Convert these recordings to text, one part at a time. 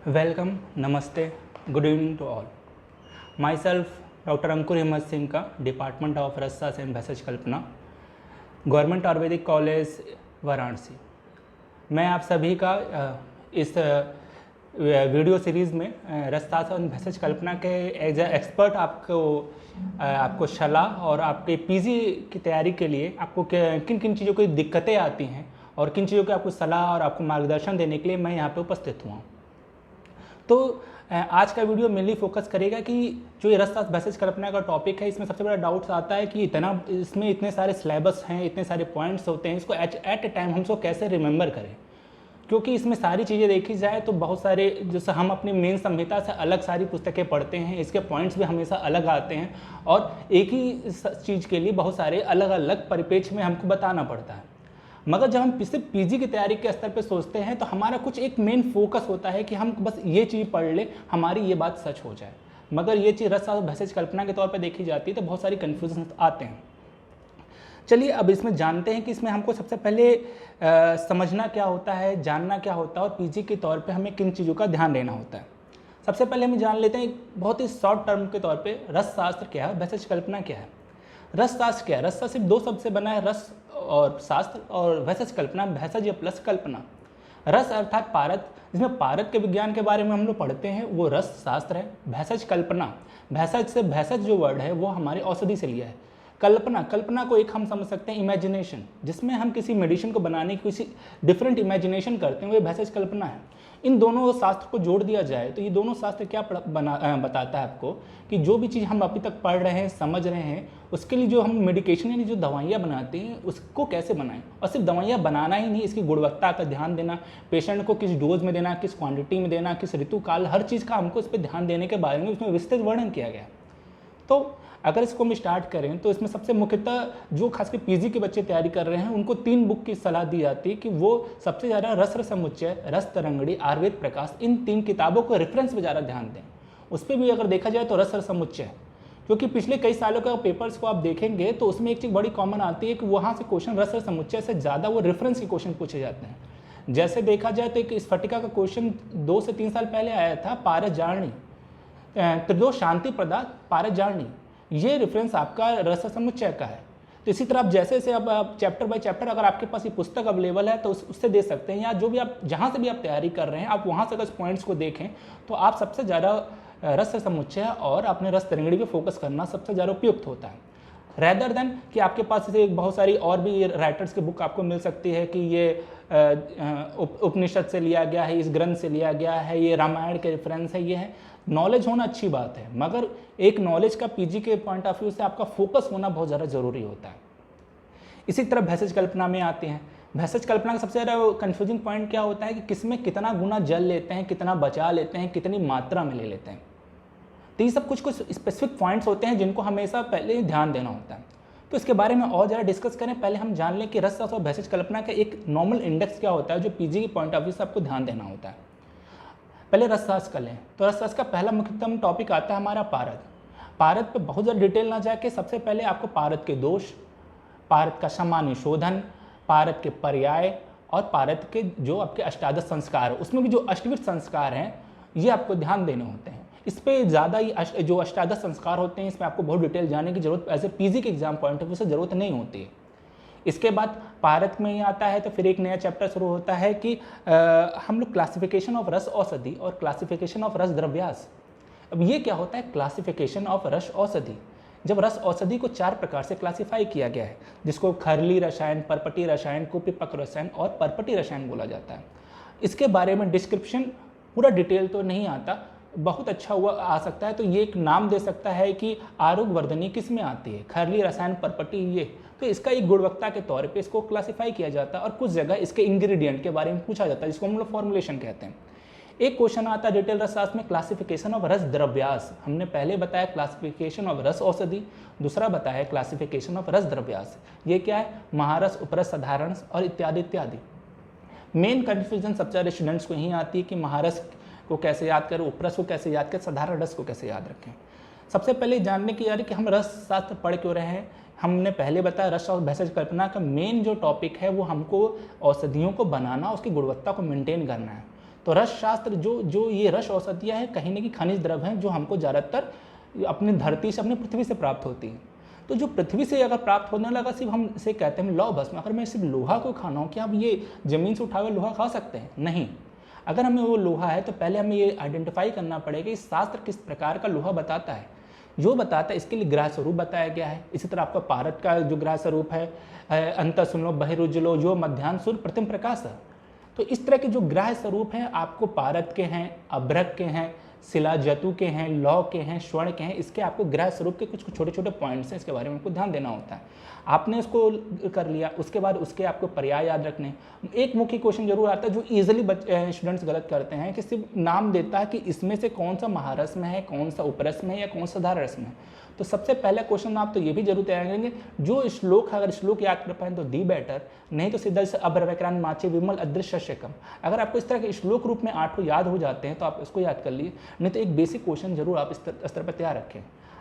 Welcome, नमस्ते, good evening to all. Myself doctor Ankur Himmat Singh का, department of Rasashastra and Bhaishajya Kalpana, government Ayurvedic college Varanasi. मैं आप सभी का इस वीडियो सीरीज़ में रसशास्त्र एंड भेषज कल्पना के एज ए एक्सपर्ट आपको सलाह और आपके पीजी की तैयारी के लिए आपको किन किन चीज़ों की दिक्कतें आती हैं और किन चीज़ों की आपको सलाह और आपको मार्गदर्शन देने के लिए मैं यहाँ पे उपस्थित हुआ हूँ। तो आज का वीडियो मेनली फोकस करेगा कि जो ये रसशास्त्र भेषज कल्पना का टॉपिक है, इसमें सबसे बड़ा डाउट्स आता है कि इसमें इतने सारे सिलेबस हैं, इतने सारे पॉइंट्स होते हैं, इसको एट ए टाइम हम इसको कैसे रिमेंबर करें। क्योंकि इसमें सारी चीज़ें देखी जाए तो बहुत सारे, जैसे हम अपनी मेन संहिता से अलग सारी पुस्तकें पढ़ते हैं, इसके पॉइंट्स भी हमेशा अलग आते हैं और एक ही चीज़ के लिए बहुत सारे अलग अलग परिप्रेक्ष्य में हमको बताना पड़ता है। मगर जब हम सिर्फ पीजी की तैयारी के स्तर पे सोचते हैं तो हमारा कुछ एक मेन फोकस होता है कि हम बस ये चीज़ पढ़ ले, हमारी ये बात सच हो जाए। मगर ये चीज़ रसशास्त्र भेषज कल्पना के तौर पे देखी जाती है तो बहुत सारी कन्फ्यूजन आते हैं। चलिए अब इसमें जानते हैं कि इसमें हमको सबसे पहले समझना क्या होता है, जानना क्या होता है और पीजी के तौर पे हमें किन चीज़ों का ध्यान देना होता है। सबसे पहले हम जान लेते हैं बहुत ही शॉर्ट टर्म के तौर पे रसशास्त्र क्या है, भेषज कल्पना क्या है। रसशास्त्र क्या है? रसशास्त्र सिर्फ दो शब्द से बना है, रस और शास्त्र, और भेषज कल्पना भेषज प्लस कल्पना। रस अर्थात पारद, जिसमें पारद के विज्ञान के बारे में हम लोग पढ़ते हैं, वो रस शास्त्र है। भेषज कल्पना, भेषज से भेषज जो वर्ड है वो हमारी औषधि से लिया है। कल्पना, कल्पना को एक हम समझ सकते हैं इमेजिनेशन, जिसमें हम किसी मेडिसिन को बनाने की किसी डिफरेंट इमेजिनेशन करते हैं, वो भेषज कल्पना है। इन दोनों शास्त्र को जोड़ दिया जाए तो ये दोनों शास्त्र क्या बताता है आपको कि जो भी चीज़ हम अभी तक पढ़ रहे हैं, समझ रहे हैं, उसके लिए जो हम मेडिकेशन यानी जो दवाइयाँ बनाते हैं उसको कैसे बनाएं। और सिर्फ दवाइयाँ बनाना ही नहीं, इसकी गुणवत्ता का ध्यान देना, पेशेंट को किस डोज में देना, किस क्वांटिटी में देना, किस ऋतुकाल, हर चीज़ का हमको इस पर ध्यान देने के बारे में उसमें विस्तृत वर्णन किया गया। तो अगर इसको हम स्टार्ट करें तो इसमें सबसे मुख्यतः जो खासकर पीजी के बच्चे तैयारी कर रहे हैं उनको 3 बुक की सलाह दी जाती है कि वो सबसे ज़्यादा रस समुच्चय, रस तरंगड़ी, आयुर्वेद प्रकाश, इन 3 किताबों को रेफरेंस में ज़्यादा ध्यान दें। उस पर भी अगर देखा जाए तो रस समुच्चय, क्योंकि पिछले कई सालों का पेपर्स को आप देखेंगे तो उसमें एक चीज़ बड़ी कॉमन आती है कि वहाँ से क्वेश्चन रस समुच्चय से ज़्यादा वो रेफरेंस के क्वेश्चन पूछे जाते हैं। जैसे देखा जाए तो एक स्फटिका का क्वेश्चन 2 से 3 साल पहले आया था, पारजारणी, त्रिदोष शांति प्रदात पारजारणी, ये रेफरेंस आपका रस समुच्चय का है। तो इसी तरह आप जैसे जैसे आप चैप्टर बाय चैप्टर, अगर आपके पास ये पुस्तक अवेलेबल है तो उससे दे सकते हैं, या जो भी आप जहाँ से भी आप तैयारी कर रहे हैं आप वहाँ से अगर पॉइंट्स को देखें तो आप सबसे ज़्यादा रस समुच्चय और अपने रस तरंगड़ी पे फोकस करना सबसे ज़्यादा उपयुक्त होता है, रैदर देन कि आपके पास ऐसे बहुत सारी और भी राइटर्स की बुक आपको मिल सकती है कि ये उपनिषद से लिया गया है, इस ग्रंथ से लिया गया है, ये रामायण के रेफरेंस है, ये है। नॉलेज होना अच्छी बात है, मगर एक नॉलेज का पीजी के पॉइंट ऑफ व्यू से आपका फोकस होना बहुत ज़्यादा जरूरी होता है। इसी तरह भेषज कल्पना में आते हैं। भेषज कल्पना का सबसे ज़्यादा कंफ्यूजिंग पॉइंट क्या होता है कि किसमें कितना गुना जल लेते हैं, कितना बचा लेते हैं, कितनी मात्रा में ले लेते हैं। तो ये सब कुछ स्पेसिफिक पॉइंट्स होते हैं जिनको हमेशा पहले ध्यान देना होता है। तो इसके बारे में और ज़्यादा डिस्कस करें, पहले हम जान लें कि रसशास्त्र और भेषज कल्पना का एक नॉर्मल इंडेक्स क्या होता है जो पीजी के पॉइंट ऑफ व्यू से आपको ध्यान देना होता है। पहले रसशास्त्र कर लें तो रसशास्त्र का पहला मुख्यतम टॉपिक आता है हमारा पारद। पारद पे बहुत ज़्यादा डिटेल ना जाके सबसे पहले आपको पारद के दोष, पारद का सामान्य शोधन, पारद के पर्याय और पारद के जो आपके अष्टादश संस्कार, उसमें भी जो अष्टविध संस्कार हैं ये आपको ध्यान देने होते हैं। इस पर ज़्यादा ही जो अष्टादश संस्कार होते हैं इसमें आपको बहुत डिटेल जाने की जरूरत एज ए पीजी के एग्जाम पॉइंट ऑफ व्यू से जरूरत नहीं होती है। इसके बाद पारद में ही आता है तो फिर एक नया चैप्टर शुरू होता है कि हम लोग क्लासिफिकेशन ऑफ रस औषधि और क्लासिफिकेशन ऑफ रस द्रव्यास। अब ये क्या होता है क्लासिफिकेशन ऑफ रस औषधि? जब रस औषधि को 4 प्रकार से क्लासिफाई किया गया है, जिसको खरली रसायन, परपटी रसायन, कुपिपक रसायन और परपटी रसायन बोला जाता है। इसके बारे में डिस्क्रिप्शन पूरा डिटेल तो नहीं आता, बहुत अच्छा हुआ आ सकता है तो ये एक नाम दे सकता है कि आरोग्य वर्धनी किस में आती है, खरली रसायन, परपटी, ये तो इसका एक गुणवत्ता के तौर पे इसको क्लासिफाई किया जाता है। और कुछ जगह इसके इंग्रेडिएंट के बारे में पूछा जाता है, जिसको हम लोग फॉर्मुलेशन कहते हैं। एक क्वेश्चन आता है डिटेल रसशास्त्र में क्लासिफिकेशन ऑफ रस द्रव्यास। हमने पहले बताया क्लासिफिकेशन ऑफ रस औषधि, दूसरा बताया क्लासिफिकेशन ऑफ रस द्रव्यास। ये क्या है? महारस, उपरस, साधारण और इत्यादि इत्यादि। मेन कन्फ्यूजन सबसे ज़्यादा स्टूडेंट्स को यही आती है कि महारस को कैसे याद करें, उपरस को कैसे याद करें, साधारण रस को कैसे याद रखें। सबसे पहले जानने की यार कि हम रस शास्त्र पढ़ क्यों रहे हैं। हमने पहले बताया रस और भेषज कल्पना का मेन जो टॉपिक है वो हमको औषधियों को बनाना, उसकी गुणवत्ता को मेंटेन करना है। तो रस शास्त्र जो ये रस औषधियाँ हैं कहीं ना कहीं खनिज द्रव्य हैं जो हमको ज़्यादातर अपनी धरती से, अपनी पृथ्वी से प्राप्त होती हैं। तो जो पृथ्वी से अगर प्राप्त होने लगा, सिर्फ हम इसे कहते हैं लौह भस्म। अगर मैं सिर्फ लोहा को खाना हो, क्या आप ये ज़मीन से उठा हुआ लोहा खा सकते हैं? नहीं। अगर हमें वो लोहा है तो पहले हमें ये आइडेंटिफाई करना पड़ेगा इस शास्त्र किस प्रकार का लोहा बताता है। जो बताता है इसके लिए ग्रह स्वरूप बताया गया है। इसी तरह आपका पारद का जो ग्रह स्वरूप है, अंत सुनो बहिरुज्जलो जो मध्यान्ह सूर्य प्रतिम प्रकाश है। तो इस तरह के जो ग्रह स्वरूप हैं आपको पारद के हैं, अभ्रक के हैं, शिला जतु के हैं, लौ के हैं, स्वर्ण के हैं, इसके आपको ग्रह स्वरूप के कुछ छोटे छोटे पॉइंट्स हैं, इसके बारे में आपको ध्यान देना होता है। आपने इसको कर लिया, उसके बाद उसके आपको पर्याय याद रखने। एक मुख्य क्वेश्चन जरूर आता है जो ईजिली स्टूडेंट्स गलत करते हैं कि सिर्फ नाम देता है कि इसमें से कौन सा महारस में है, कौन सा उपरस में है या कौन सा धारस में है। तो सबसे पहला क्वेश्चन आप तो ये भी जरूर तैयार करेंगे जो श्लोक है, अगर श्लोक याद कर पाए तो दी बेटर, नहीं तो सीधा से अभ्रव्यक्रांत माचे विमल अदृश्य शकम। अगर आपको इस तरह के श्लोक रूप में 8 याद हो जाते हैं तो आप इसको याद कर लिए, नहीं तो एक बेसिक क्वेश्चन जरूर आप इस स्तर पर तैयार रखें।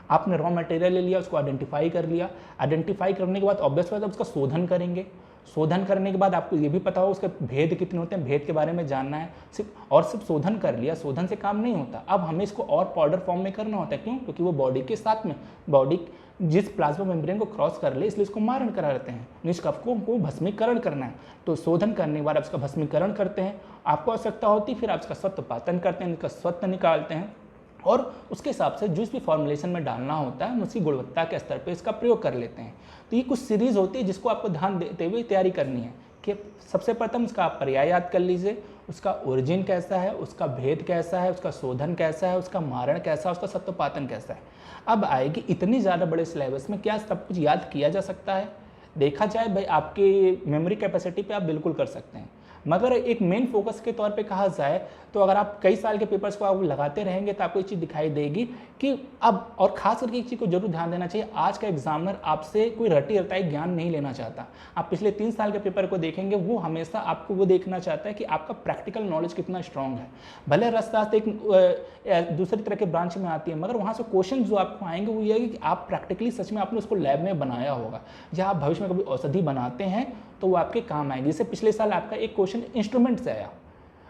आपने रॉ मटेरियल ले लिया, उसको आइडेंटिफाई कर लिया, आइडेंटिफाई करने के बाद ऑब्वियस बात है उसका शोधन करेंगे। शोधन करने के बाद आपको ये भी पता हो उसके भेद कितने होते हैं, भेद के बारे में जानना है। सिर्फ शोधन कर लिया, शोधन से काम नहीं होता। अब हमें इसको और पाउडर फॉर्म में करना होता है। क्यों? क्योंकि वो बॉडी के साथ में, बॉडी जिस प्लाज्मा मेम्ब्रेन को क्रॉस कर ले इसलिए इसको मारण करा रहते हैं, निष्कपकों को भस्मीकरण करना है। तो शोधन करने के बाद आप इसका भस्मीकरण करते हैं, आपको आवश्यकता होती है फिर आप इसका सत्वपातन करते हैं, इसका सत्व निकालते हैं और उसके हिसाब से जिस भी फॉर्मुलेशन में डालना होता है उसकी गुणवत्ता के स्तर पे इसका प्रयोग कर लेते हैं। तो ये कुछ सीरीज होती है जिसको आपको ध्यान देते हुए तैयारी करनी है कि सबसे प्रथम उसका आप पर्याय याद कर लीजिए, उसका ओरिजिन कैसा है, उसका भेद कैसा है, उसका शोधन कैसा है, उसका मारण कैसा है, उसका सत्वपातन कैसा है। अब आएगी इतनी ज़्यादा बड़े सिलेबस में क्या सब कुछ याद किया जा सकता है? देखा जाए भाई आपके मेमोरी कैपेसिटी पे आप बिल्कुल कर सकते हैं, मगर एक मेन फोकस के तौर पे कहा जाए तो अगर आप कई साल के पेपर्स को आप लगाते रहेंगे तो आपको एक चीज़ दिखाई देगी कि अब, और खास करके एक चीज़ को जरूर ध्यान देना चाहिए, आज का एग्जामिनर आपसे कोई रटी रटाई ज्ञान नहीं लेना चाहता। आप पिछले 3 साल के पेपर को देखेंगे, वो हमेशा आपको वो देखना चाहता है कि आपका प्रैक्टिकल नॉलेज कितना स्ट्रांग है। भले रसशास्त्र एक दूसरी तरह के ब्रांच में आती है, मगर वहाँ से क्वेश्चन जो आपको आएंगे वो ये है कि आप प्रैक्टिकली सच में आपने उसको लैब में बनाया होगा, या आप भविष्य में कभी औषधि बनाते हैं तो वो आपके काम आएगी। जैसे पिछले साल आपका एक क्वेश्चन इंस्ट्रूमेंट से आया,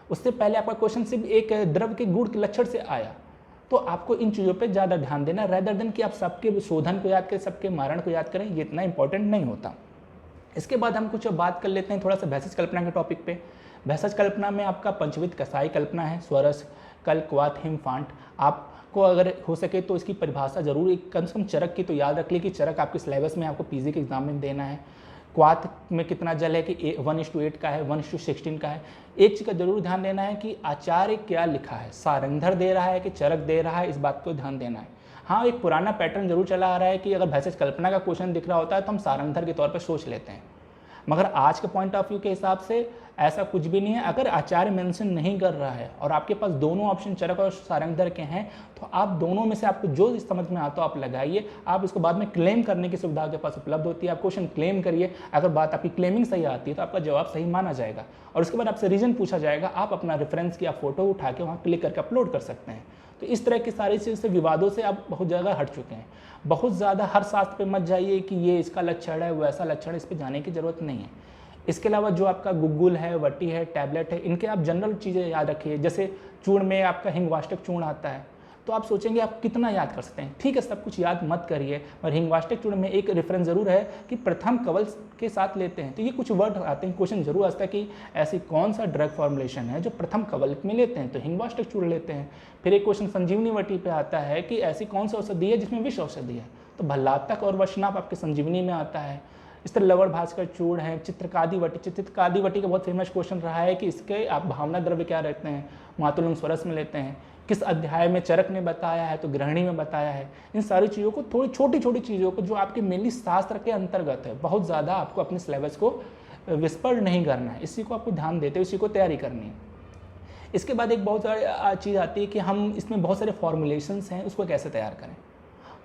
उससे पहले आपका क्वेश्चन सिर्फ एक द्रव के गुण के लक्षण से आया। तो आपको इन चीज़ों पे ज़्यादा ध्यान देना, रेदर देन कि आप सबके शोधन को याद करें, सबके मारण को याद करें, ये इतना इंपॉर्टेंट नहीं होता। इसके बाद हम कुछ बात कर लेते हैं थोड़ा सा भैषज कल्पना के टॉपिक पे। भैषज कल्पना में आपका पंचविध कसाई कल्पना है, स्वरस कल क्वाथ हिम फांट। आपको अगर हो सके तो इसकी परिभाषा जरूर कम से कम चरक की तो याद रख ली कि चरक आपके सिलेबस में आपको पीजी के एग्जाम में देना है। क्वाथ में कितना जल है कि 1:8 का है, 1:16 का है। एक चीज़ का जरूर ध्यान देना है कि आचार्य क्या लिखा है, सारंगधर दे रहा है कि चरक दे रहा है, इस बात को ध्यान देना है। हाँ, एक पुराना पैटर्न जरूर चला आ रहा है कि अगर भैषज कल्पना का क्वेश्चन दिख रहा होता है तो हम सारंगधर के तौर पर सोच लेते हैं, मगर आज के पॉइंट ऑफ व्यू के हिसाब से ऐसा कुछ भी नहीं है। अगर आचार्य मेंशन नहीं कर रहा है और आपके पास दोनों ऑप्शन चरक और सारंगधर के हैं तो आप दोनों में से आपको जो समझ में आता हो आप लगाइए। आप इसको बाद में क्लेम करने की सुविधा आपके पास उपलब्ध होती है, आप क्वेश्चन क्लेम करिए। अगर बात आपकी क्लेमिंग सही आती है तो आपका जवाब सही माना जाएगा और उसके बाद आपसे रीजन पूछा जाएगा, आप अपना रेफरेंस की आप फोटो उठा के वहाँ क्लिक करके अपलोड कर सकते हैं। तो इस तरह की सारी चीज़ से विवादों से आप बहुत ज़्यादा हट चुके हैं। बहुत ज़्यादा हर शास्त्र पे मत जाइए कि ये इसका लक्षण है वैसा लक्षण है, इस पर जाने की जरूरत नहीं है। इसके अलावा जो आपका गुग्गुल है, वटी है, टैबलेट है, इनके आप जनरल चीज़ें याद रखिए। जैसे चूर्ण में आपका हिंगवाष्टक चूर्ण आता है, तो आप सोचेंगे आप कितना याद कर सकते हैं। ठीक है, सब कुछ याद मत करिए, और हिंगवाष्टक चूर्ण में एक रेफरेंस जरूर है कि प्रथम कवल के साथ लेते हैं। तो ये कुछ वर्ड आते हैं, क्वेश्चन जरूर आता है कि ऐसी कौन सा ड्रग फॉर्मुलेशन है जो प्रथम कवल में लेते हैं, तो हिंगवाष्टक चूर्ण लेते हैं। फिर एक क्वेश्चन संजीवनी वटी पे आता है कि ऐसी कौन सी औषधि है जिसमें विष औषधि है, तो भल्लातक और वशनाप आपके संजीवनी में आता है। इस तरह लवण भास्कर चूर्ण है। चित्रकादि वटी, चित्रकादि वटी का बहुत फेमस क्वेश्चन रहा है कि इसके आप भावना द्रव्य क्या रहते हैं, मातुलम स्वरस में लेते हैं। किस अध्याय में चरक ने बताया है, तो गृहिणी में बताया है। इन सारी चीज़ों को, थोड़ी छोटी छोटी चीज़ों को जो आपके मेनली शास्त्र के अंतर्गत है, बहुत ज़्यादा आपको अपने सिलेबस को विस्पर नहीं करना है, इसी को आपको ध्यान देते हुए इसी को तैयारी करनी है। इसके बाद एक बहुत सारी चीज़ आती है कि हम इसमें बहुत सारे फॉर्मुलेशंस हैं, उसको कैसे तैयार करें।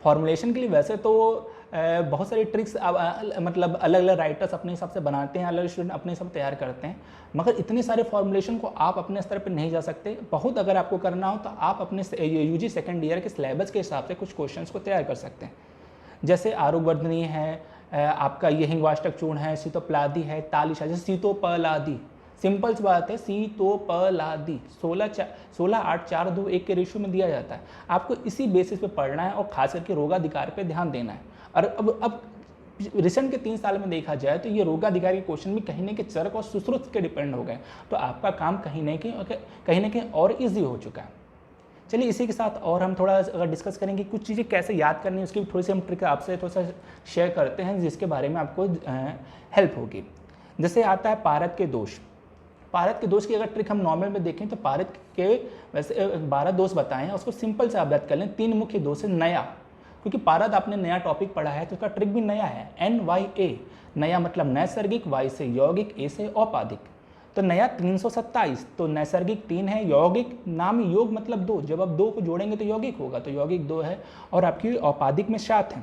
फॉर्मुलेशन के लिए वैसे तो बहुत सारी ट्रिक्स मतलब अलग अलग राइटर्स अपने हिसाब से बनाते हैं, अलग स्टूडेंट अपने हिसाब से तैयार करते हैं, मगर इतने सारे फॉर्मुलेशन को आप अपने स्तर पर नहीं जा सकते। बहुत अगर आपको करना हो तो आप अपने यूजी सेकेंड ईयर के सिलेबस के हिसाब से कुछ क्वेश्चंस को तैयार कर सकते हैं। जैसे आरोग्यवर्धनी है, आपका ये हिंगवाष्टक चूर्ण है, सीतोपलादी है, तालिशा, जैसे सीतोपलादी, सिंपल सी बात है, सी तो प ला दी 16 8 4 2 1 के रेशियो में दिया जाता है। आपको इसी बेसिस पे पढ़ना है और खास करके रोगाधिकार पे ध्यान देना है। और अब रिसेंट के 3 साल में देखा जाए तो ये रोगाधिकार के क्वेश्चन भी कहीं ना कहीं चरक और सुश्रुत के डिपेंड हो गए, तो आपका काम कहीं ना कहीं और ईजी हो चुका है। चलिए इसी के साथ और हम थोड़ा अगर डिस्कस करेंगे कुछ चीज़ें कैसे याद करनी है, उसकी भी थोड़ी सी हम ट्रिक आपसे थोड़ा सा शेयर करते हैं जिसके बारे में आपको हेल्प होगी। जैसे आता है पारद के दोष। पारद के दोष की अगर ट्रिक हम नॉर्मल में देखें तो पारद के वैसे 12 दोष बताए हैं, उसको सिंपल से आप याद कर लें। 3 मुख्य दोष है। नया, क्योंकि पारद आपने नया टॉपिक पढ़ा है तो उसका ट्रिक भी नया है। NYA, नया मतलब नैसर्गिक, Y से यौगिक, A से औपाधिक। तो नया 327, तो नैसर्गिक 3 है, यौगिक नाम योग मतलब 2, जब आप 2 को जोड़ेंगे तो यौगिक होगा, तो यौगिक 2 है, और आपकी औपाधिक में 7 है।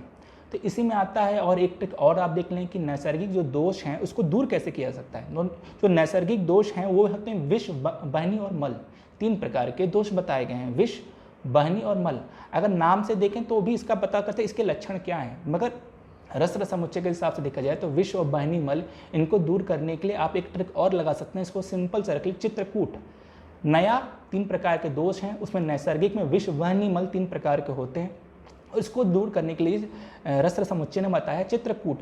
तो इसी में आता है। और एक ट्रिक और आप देख लें कि नैसर्गिक जो दोष हैं उसको दूर कैसे किया सकता है। जो नैसर्गिक दोष हैं वो होते हैं विष, बहनी और मल। 3 प्रकार के दोष बताए गए हैं, विष, बहनी और मल। अगर नाम से देखें तो भी इसका पता करते हैं इसके लक्षण क्या हैं, मगर रस समुच्चय के हिसाब से देखा जाए तो विष और बहनी, मल, इनको दूर करने के लिए आप एक ट्रिक और लगा सकते हैं। इसको सिंपल से रख लीजिए, चित्रकूट। नया 3 प्रकार के दोष हैं, उसमें नैसर्गिक में विष, बहनी, मल 3 प्रकार के होते हैं। इसको दूर करने के लिए रस समुच्चय ने बताया चित्रकूट।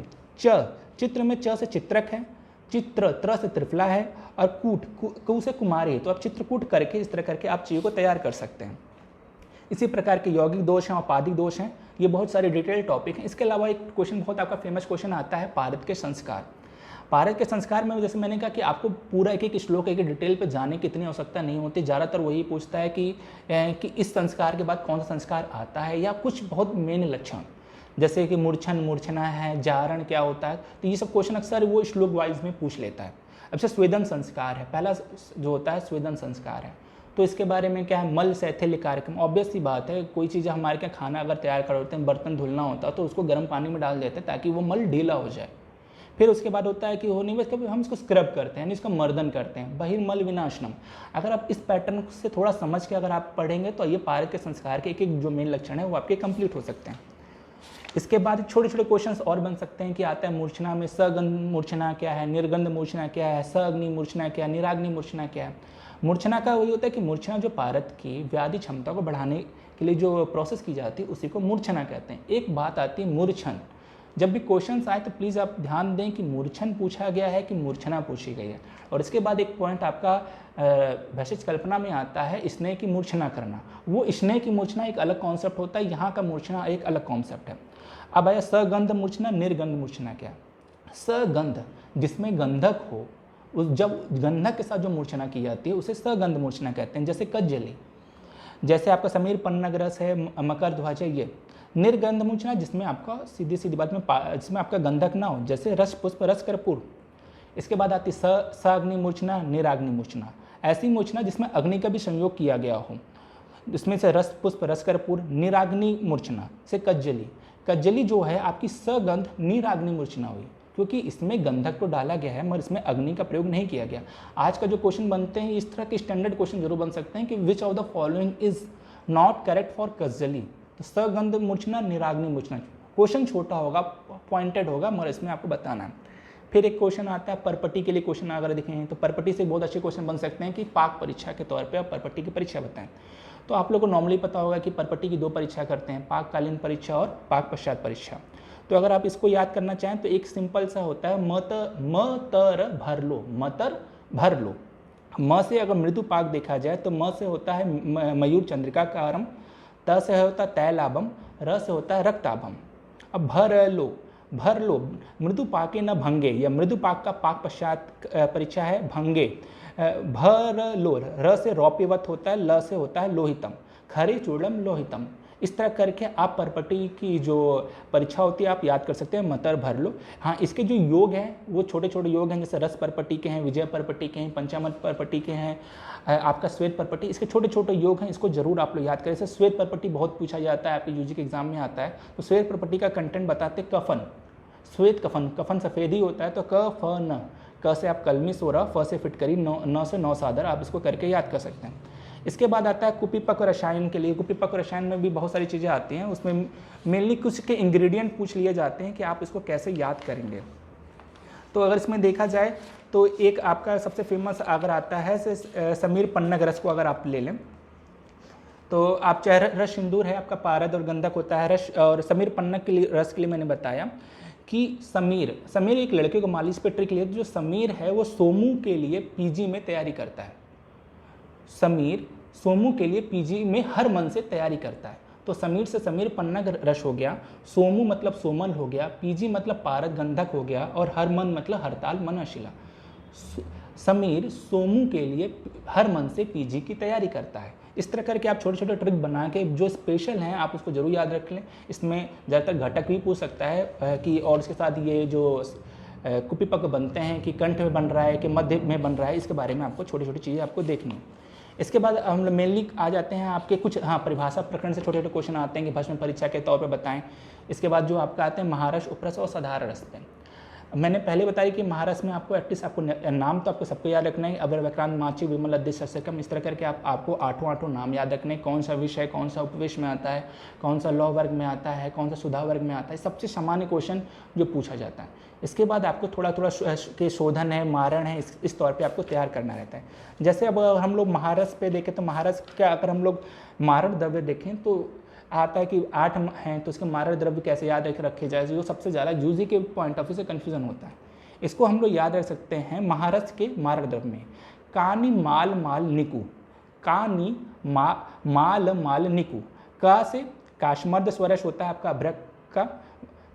चित्र में च से चित्रक है, चित्र त्र से त्रिफला है, और कूट कू से कुमारी है। तो आप चित्रकूट करके इस तरह करके आप चीज़ों को तैयार कर सकते हैं। इसी प्रकार के यौगिक दोष हैं, औपाधिक दोष हैं, ये बहुत सारे डिटेल टॉपिक हैं। इसके अलावा एक क्वेश्चन बहुत आपका फेमस क्वेश्चन आता है पारद के संस्कार। पारद के संस्कार में जैसे मैंने कहा कि आपको पूरा एक श्लोक एक डिटेल पे जाने की इतनी आवश्यकता नहीं होती। ज़्यादातर वही पूछता है कि इस संस्कार के बाद कौन सा संस्कार आता है, या कुछ बहुत मेन लक्षण, जैसे कि मूर्छन, मूर्छना है, जारण क्या होता है। तो ये सब क्वेश्चन अक्सर वो श्लोक वाइज में पूछ लेता है। अब से स्वेदन संस्कार है, पहला जो होता है स्वेदन संस्कार है, तो इसके बारे में क्या है, मल शैथिल्य कार्यक्रम। ऑब्वियस सी बात है, कोई चीज़ हमारे क्या खाना अगर तैयार करते हैं, बर्तन धुलना होता है तो उसको गर्म पानी में डाल देते हैं ताकि वो मल ढीला हो जाए। फिर उसके बाद होता है कि होने में कभी हम इसको स्क्रब करते हैं, यानी इसका मर्दन करते हैं, बहिर्मल विनाशनम। अगर आप इस पैटर्न से थोड़ा समझ के अगर आप पढ़ेंगे तो ये पारद के संस्कार के एक जो मेन लक्षण है वो आपके कंप्लीट हो सकते हैं। इसके बाद छोटे छोटे क्वेश्चंस और बन सकते हैं कि आता है मूर्छना में सगंध मूर्छना क्या है, निर्गंध मूर्छना क्या है, सअग्नि मूर्छना क्या है, निराग्नि मूर्छना क्या है। मूर्छना का वही होता है कि मूर्छना जो पारद की व्याधि क्षमता को बढ़ाने के लिए जो प्रोसेस की जाती है उसी को मूर्छना कहते हैं। एक बात आती है मूर्छन। जब भी क्वेश्चंस आए तो प्लीज़ आप ध्यान दें कि मूर्छन पूछा गया है कि मूर्छना पूछी गई है। और इसके बाद एक पॉइंट आपका भैषज कल्पना में आता है स्नेह की मूर्छना करना। वो स्नेह की मूर्छना एक अलग कॉन्सेप्ट होता है, यहाँ का मूर्छना एक अलग कॉन्सेप्ट है। अब आया सगंध मूर्छना, निर्गंध मूर्छना क्या। सगंध जिसमें गंधक हो, उस जब गंधक के साथ जो मूर्छना की जाती है उसे सगंध मूर्छना कहते हैं। जैसे कज्जली, जैसे आपका समीर पन्नगरस है, मकर ध्वज है। ये निर्गंध मूर्छना जिसमें आपका सीधी सीधी बात में जिसमें आपका गंधक ना हो, जैसे रस पुष्प, रस कर्पूर। इसके बाद आती सअग्नि मूर्छना, निराग्नि मूर्छना। ऐसी मूर्छना जिसमें अग्नि का भी संयोग किया गया हो, जिसमें से रस पुष्प, रस कर्पूर। निराग्नि मूर्छना से कज्जली। कज्जली जो है आपकी सगंध निराग्नि मूर्छना हुई, क्योंकि इसमें गंधक तो डाला गया है मगर इसमें अग्नि का प्रयोग नहीं किया गया। आज का जो क्वेश्चन बनते हैं इस तरह के स्टैंडर्ड क्वेश्चन जरूर बन सकते हैं कि which of the following is not correct for Kajjali. तो सगंध मूर्छना, निराग्नि मूर्छना। क्वेश्चन छोटा होगा, पॉइंटेड होगा, मगर इसमें आपको बताना है। फिर एक क्वेश्चन आता है परपटी के लिए। क्वेश्चन अगर देखें तो परपटी से बहुत अच्छे क्वेश्चन बन सकते हैं कि पाक परीक्षा के तौर पर आप परपटी की परीक्षा बताएं। तो आप लोगों को नॉर्मली पता होगा कि परपटी की 2 परीक्षा करते हैं, पाककालीन परीक्षा और पाक पश्चात परीक्षा। तो अगर आप इसको याद करना चाहें तो एक सिंपल सा होता है मतर भर लो, मतर भर लो। म से अगर मृदु पाक देखा जाए तो म से होता है मयूर चंद्रिका कारम, त से होता है तैलाभम, र से होता है रक्ताभम। अब भर लो मृदु पाके न भंगे, या मृदु पाक का पाक पश्चात परीक्षा है भंगे। भर लो, र से रौप्यवत होता है, ल से होता है लोहितम, खरे चूड़म लोहितम। इस तरह करके आप परपटी की जो परीक्षा होती है आप याद कर सकते हैं, मतर भर लो। हाँ, इसके जो योग हैं वो छोटे छोटे योग हैं, जैसे रस परपटी के हैं, विजय परपटी के हैं, पंचामत परपटी के हैं, आपका श्वेत परपटी। इसके छोटे छोटे योग हैं, इसको जरूर आप लोग याद करें। जैसे श्वेत परपटी बहुत पूछा जाता है, आपके यूजी के एग्जाम में आता है। तो श्वेत परपटी का कंटेंट बताते कफन, श्वेत कफन, कफन सफ़ेद ही होता है। तो कफन, क से आप कलमी सोरा, फ से फिटकरी, नौ से नौ सादर, आप इसको करके याद कर सकते हैं। इसके बाद आता है कुपिपक रसायन के लिए। कुपिपक रसायन में भी बहुत सारी चीज़ें आती हैं, उसमें मेनली कुछ के इंग्रेडिएंट पूछ लिए जाते हैं कि आप इसको कैसे याद करेंगे। तो अगर इसमें देखा जाए तो एक आपका सबसे फेमस अगर आता है समीर पन्नग रस को अगर आप ले लें तो आप चाहे रस सिंदूर है आपका पारद और गंधक होता है रस, और समीर पन्नग के लिए रस के लिए मैंने बताया कि समीर एक लड़के को मालिश पे ट्रिक लिया। जो समीर है वो सोमू के लिए पीजी में तैयारी करता है। समीर सोमू के लिए पीजी में हर मन से तैयारी करता है। तो समीर से समीर पन्नग रस हो गया, सोमू मतलब सोमल हो गया, पीजी मतलब पारद गंधक हो गया, और हर मन मतलब हरताल मन अशिला। समीर सोमू के लिए हर मन से पीजी की तैयारी करता है। इस तरह करके आप छोटे छोटे ट्रिक बना के जो स्पेशल हैं आप उसको जरूर याद रख लें। इसमें ज़्यादातर घटक भी पूछ सकता है कि और इसके साथ ये जो कुपिपक बनते हैं कि कंठ में बन रहा है कि मध्य में बन रहा है, इसके बारे में आपको छोटी छोटी चीज़ें आपको देखनी है। इसके बाद हम मेनली आ जाते हैं आपके कुछ परिभाषा प्रकरण से छोटे छोटे क्वेश्चन आते हैं कि भस्म परीक्षा के तौर पर बताएं। इसके बाद जो आपका आते हैं महारस उपरस और साधारण रस पे। मैंने पहले बताया कि महारस में आपको एटलीस्ट आपको नाम तो आपको सबको याद रखना है, अवर व्याक्रांत माची विमल अद्य सरसकम, इस तरह करके आपको आठों नाम याद रखने, कौन सा विषय कौन सा उपवेश में आता है, कौन सा लॉ वर्ग में आता है, कौन सा सुधा वर्ग में आता है, सबसे सामान्य क्वेश्चन जो पूछा जाता है। इसके बाद आपको थोड़ा थोड़ा के शोधन है, मारण है, इस तौर पे आपको तैयार करना रहता है। जैसे अब हम लोग महारस पे देखें तो महारस का अगर हम लोग मारण द्रव्य देखें तो आता है कि 8 हैं, तो उसके मारण द्रव्य कैसे याद रखे जाए, जो सबसे ज़्यादा यूजी के पॉइंट ऑफ व्यू से कन्फ्यूजन होता है। इसको हम लोग याद रख सकते हैं महारस के मारण द्रव्य में कानी माल माल निकू, कानी माल माल निकू, का से काशमर्द स्वरस होता है आपका अभ्रक का,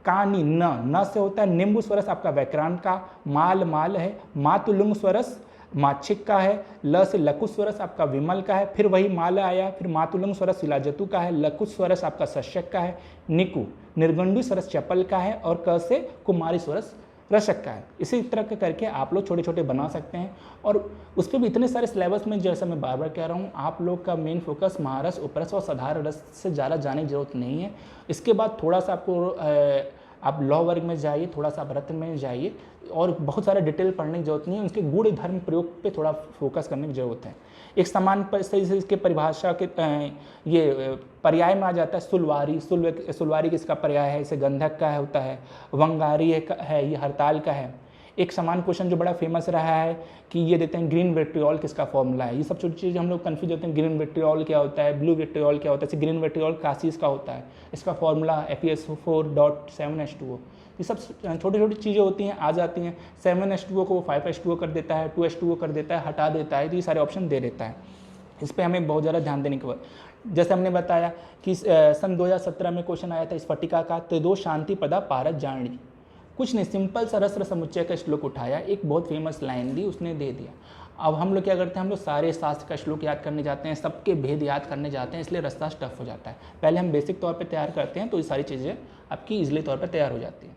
कानी न से होता है निम्बु स्वरस आपका व्याकरण का, माल है मातुलुंग स्वरस माच्छिक का है, ल से लकुस स्वरस आपका विमल का है, फिर वही माल आया, फिर मातुलुंग स्वरस शिलाजतु का है, लकुस स्वरस आपका शस्यक का है, निकु निर्गुंडी स्वरस चपल का है, और क से कुमारी स्वरस रशक का है। इसी तरह के करके आप लोग छोटे छोटे बना सकते हैं। और उस पर भी इतने सारे सिलेबस में जैसा मैं बार बार कह रहा हूँ, आप लोग का मेन फोकस महारस उपरस और साधारण रस से ज़्यादा जाने की जरूरत नहीं है। इसके बाद थोड़ा सा आपको आप लॉ वर्ग में जाइए, थोड़ा सा रत्न में जाइए, और बहुत सारे डिटेल पढ़ने की जरूरत नहीं है। उनके गुण धर्म प्रयोग पे थोड़ा फोकस करने की जरूरत है। एक समान सही से इसके परिभाषा के ये पर्याय में आ जाता है सुलवारी। सुलवारी किसका पर्याय है, इसे गंधक का होता है, वंगारी है ये हरताल का है। एक समान क्वेश्चन जो बड़ा फेमस रहा है कि ये देते हैं ग्रीन विट्रियोल किसका फॉर्मूला है। ये सब छोटी चीज़ें हम लोग कन्फ्यूज होते हैं, ग्रीन विट्रियोल क्या होता है, ब्लू विट्रियोल क्या होता है। ग्रीन विट्रियोल कासीस का होता है, इसका फॉर्मूला FeSO4.7H2O। ये सब छोटी छोटी चीज़ें होती हैं, आ जाती हैं। 7H2O को 5H2O कर देता है, 2H2O कर देता है, हटा देता है, तो ये सारे ऑप्शन दे देता है। इस पर हमें बहुत ज़्यादा ध्यान देने की बात। जैसे हमने बताया कि सन 2017 में क्वेश्चन आया था स्फटिका का, तो दो शांति पदा पारद जानी, कुछ नहीं, सिंपल सा रस समुच्चय का श्लोक उठाया, एक बहुत फेमस लाइन दी, उसने दे दिया। अब हम लोग क्या करते हैं, हम लोग सारे शास्त्र का श्लोक याद करने जाते हैं, सबके भेद याद करने जाते हैं, इसलिए रास्ता टफ हो जाता है। पहले हम बेसिक तौर पे तैयार करते हैं तो ये सारी चीज़ें आपकी ईजिली तौर पे तैयार हो जाती हैं।